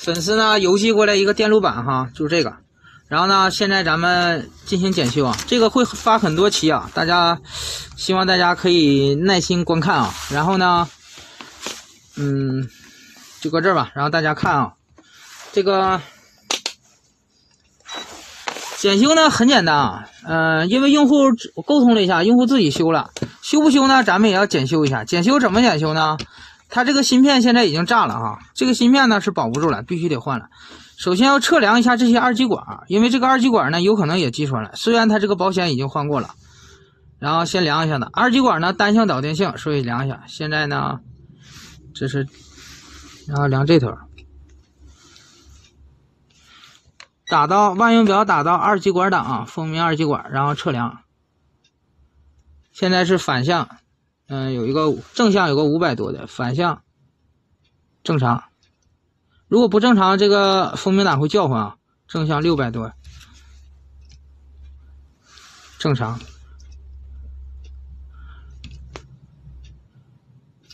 粉丝呢邮寄过来一个电路板哈，就是这个。然后呢，现在咱们进行检修啊，这个会发很多期啊，希望大家可以耐心观看啊。然后呢，就搁这儿吧，然后大家看啊，这个检修呢很简单啊，因为用户我沟通了一下，用户自己修了，修不修呢，咱们也要检修一下。检修怎么检修呢？它这个芯片现在已经炸了哈，这个芯片呢是保不住了，必须得换了。首先要测量一下这些二极管，因为这个二极管呢有可能也击穿了，虽然它这个保险已经换过了。然后先量一下的二极管呢单向导电性，所以量一下。现在呢，这是，然后量这头，打到万用表打到二极管档啊，封面二极管，然后测量。现在是反向，有一个正向有个500多的，反向正常。如果不正常，这个封面档会叫唤啊。正向600多，正常，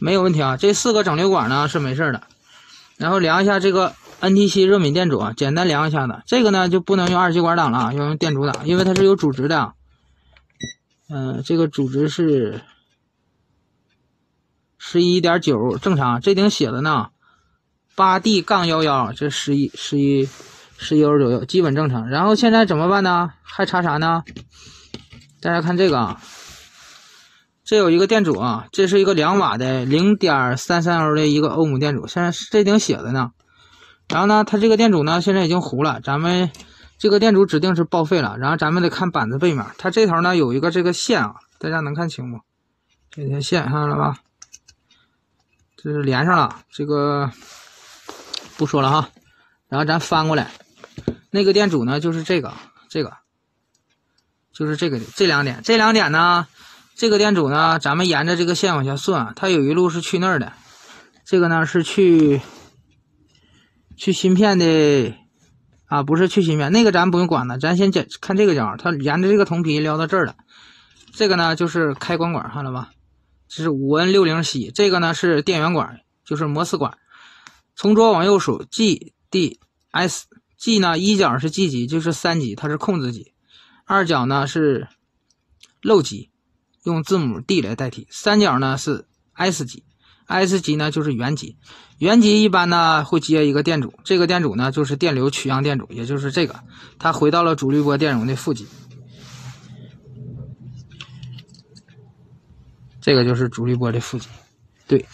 没有问题啊。这4个整流管呢是没事的。然后量一下这个 NTC 热敏电阻啊，简单量一下的。这个呢就不能用二极管档了，要用电阻档，因为它是有阻值的。这个阻值是 11.9， 正常。这顶写的呢 8D-11， 这11左右，基本正常。然后现在怎么办呢？还差啥呢？大家看这个啊，这有一个电阻啊，这是一个2瓦的 0.33欧 的一个欧姆电阻，现在这顶写的呢。然后呢，它这个电阻呢现在已经糊了，咱们这个电阻指定是报废了。然后咱们得看板子背面，它这头呢有一个这个线啊，大家能看清不？这条线看到了吧？这是连上了，这个不说了哈。然后咱翻过来，那个电阻呢就是这个就是这两点。这两点呢，这个电阻呢，咱们沿着这个线往下算啊，它有一路是去那儿的，这个呢是去芯片的啊，不是去芯片，那个咱不用管了，咱先看这个角，它沿着这个铜皮撩到这儿了。这个呢就是开关管，看了吧？这是 5N60C， 这个呢是电源管，就是摩斯管。从左往右数 G D S。G 呢一角是 G 级，就是3级，它是控制级。二角呢是漏级，用字母 D 来代替。三角呢是 S 级，S 级呢就是原级。原级一般呢会接一个电阻，这个电阻呢就是电流取样电阻，也就是这个，它回到了主滤波电容的负极。这个就是主滤波的负极，对，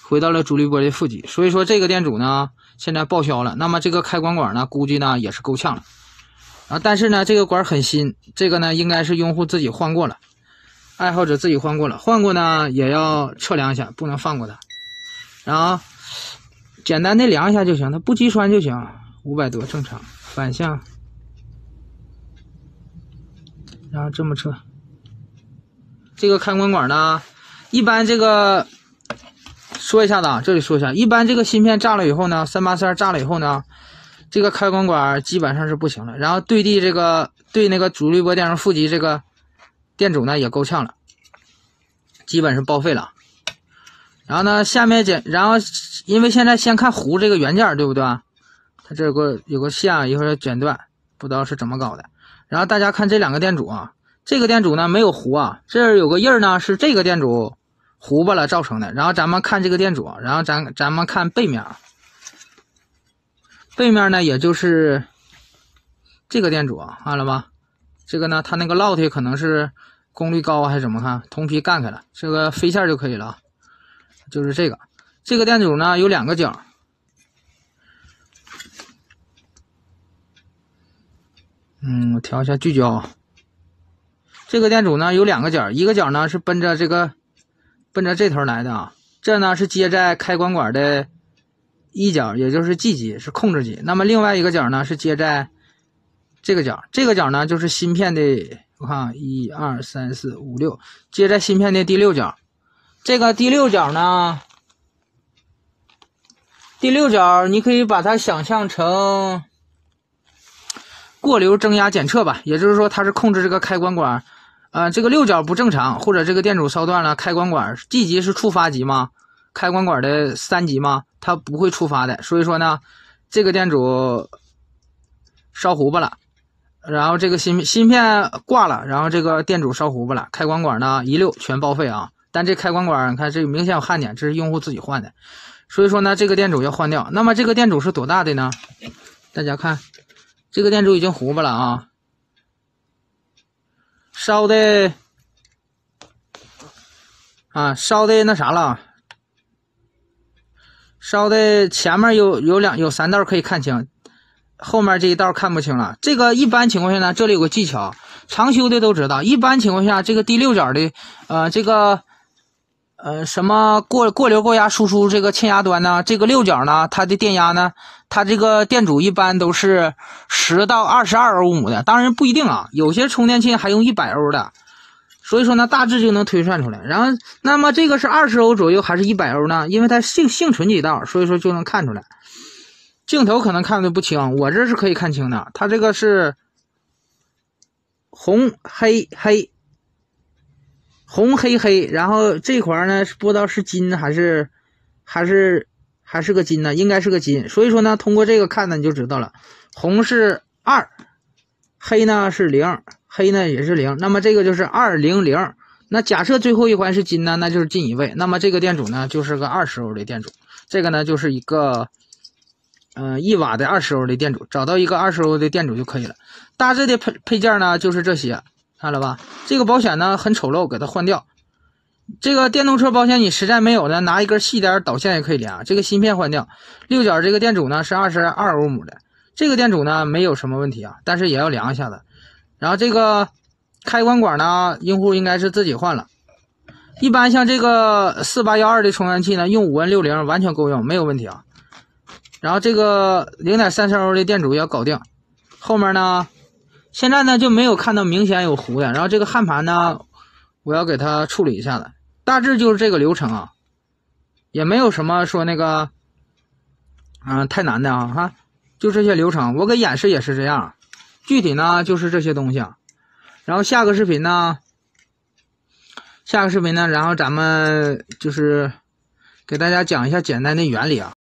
回到了主滤波的负极。所以说这个电阻呢现在报销了，那么这个开关管呢估计呢也是够呛了啊。但是呢这个管很新，这个呢应该是用户自己换过了，爱好者自己换过了，换过呢也要测量一下，不能放过它。然后简单的量一下就行，它不击穿就行，500多正常。反向，然后这么测。这个开关管呢一般这个说一下子啊，这里说一下，一般这个芯片炸了以后呢，382炸了以后呢，这个开关管基本上是不行了。然后对那个主滤波电容负极这个电阻呢也够呛了，基本是报废了。然后呢，下面然后因为现在先看糊这个元件，对不对？它这有个线，一会儿剪断，不知道是怎么搞的。然后大家看这两个电阻啊，这个电阻呢没有糊啊，这儿有个印儿呢是这个电阻糊巴了造成的。然后咱们看这个电阻，然后咱们看背面，背面呢也就是这个电阻啊，看了吧？这个呢它那个烙铁可能是功率高还是怎么看？铜皮干开了，这个飞线就可以了，就是这个电阻呢有2个角。我调一下聚焦。这个电阻呢有2个角，一个角呢是奔着这头来的啊，这呢是接在开关管的一角，也就是 G 级，是控制级。那么另外一个角呢是接在这个角，这个角呢就是芯片的，我看1、2、3、4、5、6，接在芯片的第6角。这个第6角呢，第6角你可以把它想象成过流增压检测吧，也就是说它是控制这个开关管，这个6角不正常，或者这个电阻烧断了，开关管 G 级是触发级吗？开关管的3级吗？它不会触发的，所以说呢，这个电阻烧糊巴了，然后这个芯片挂了，然后这个电阻烧糊巴了，开关管呢一溜全报废啊。但这开关管你看这个明显有焊点，这是用户自己换的，所以说呢这个电阻要换掉。那么这个电阻是多大的呢？大家看这个电阻已经糊巴了啊，烧的那啥了，烧的前面有3道可以看清，后面这一道看不清了。这个一般情况下呢，这里有个技巧，常修的都知道，一般情况下这个第六角的这个什么过流过压输出这个欠压端呢，这个六角呢，它的电压呢，它这个电阻一般都是10到22欧姆的，当然不一定啊，有些充电器还用100欧的，所以说呢大致就能推算出来。然后那么这个是20欧左右还是100欧呢？因为它幸存几道，所以说就能看出来。镜头可能看的不清，我这是可以看清的，它这个是红黑黑，然后这块呢不知道是金还是个金呢，应该是个金。所以说呢通过这个看呢你就知道了，红是2，黑呢是0，黑呢也是0，那么这个就是200。那假设最后一环是金呢，那就是进一位，那么这个电阻呢就是个20欧的电阻，这个呢就是一个1瓦的20欧的电阻，找到一个20欧的电阻就可以了。大致的配件呢就是这些，看了吧？这个保险呢很丑陋，给它换掉。这个电动车保险你实在没有的，拿一根细点导线也可以连啊。这个芯片换掉，六角这个电阻呢是22欧姆的，这个电阻呢没有什么问题啊，但是也要量一下子。然后这个开关管呢，用户应该是自己换了。一般像这个4812的充电器呢，用5N60完全够用，没有问题啊。然后这个 0.33欧的电阻要搞定，后面呢现在呢就没有看到明显有糊的。然后这个焊盘呢我要给它处理一下子，大致就是这个流程啊，也没有什么说那个太难的啊哈，就这些流程我给演示也是这样，具体呢就是这些东西啊。然后下个视频呢然后咱们就是给大家讲一下简单的原理啊。